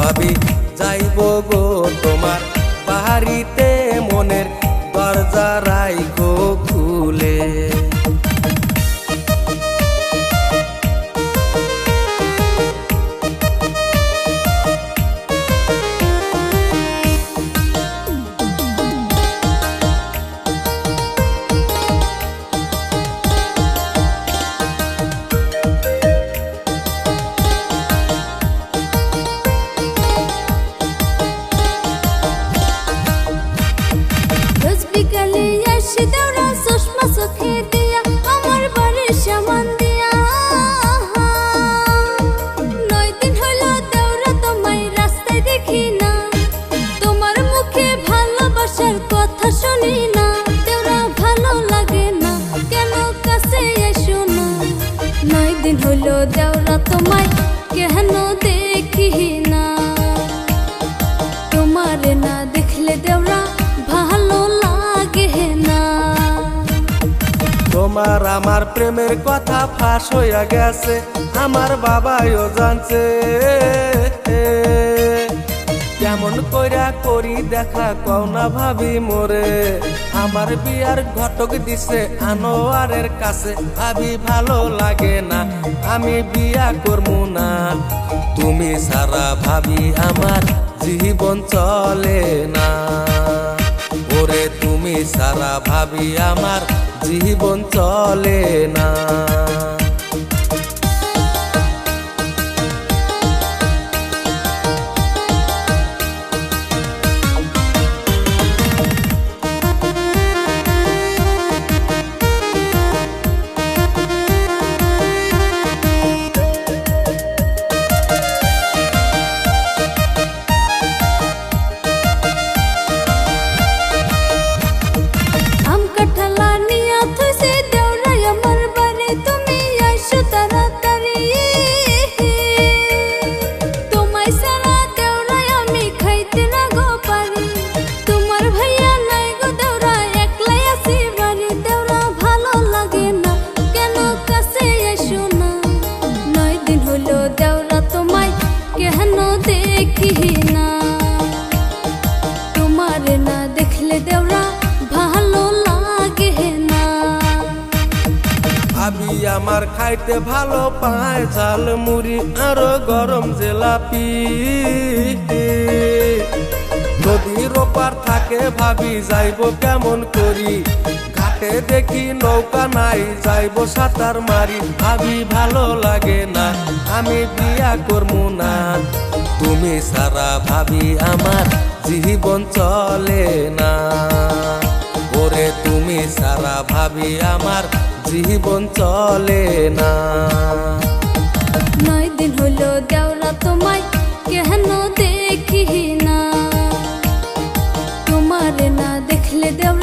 ভাবি যাইব গো তোমার বাড়িতে, মনের দরজা রাইখো খুলে। হলো দেওরা তোমায় কেন দেখি না, তোমারে না দেখলে দেওরা ভালো লাগে না। তোমার আমার প্রেমের কথা ফাঁস হইয়া গেছে, আমার বাবাও জানছে। কেমন কইরা করি দেখা কও না ভাবি মোরে, আমার বিয়ার ঘটক দিছে আনোয়ারের কাছে। ভাবি ভালো লাগে না, আমি বিয়া করবো না, তুমি সারা ভাবি আমার জীবন চলে না। ওরে তুমি সারা ভাবি আমার জীবন চলে না। দেওরা তোমায় কেন দেখি না, তোমারে না দেখলে দেওরা ভালো লাগে না। ভাবি আমার খাইতে ভালো পায় ঝাল মুড়ি আর গরম জিলাপি। নদীর ওপার থাকে ভাবি যাইব কেমন করি, ঘাটে দেখি নৌকা নাই যাইব সাঁতার মারি। ভাবি ভালো লাগে না, আমি বিয়া করবো না, তুমি সারা ভাবি আমার জীবন চলে না। ওরে তুমি সারা ভাবি আমার জীবন চলে না। 9 দিন হলো দেওরা তোমায় কেন দেখি না, তোমারে না দেখলে দেওরা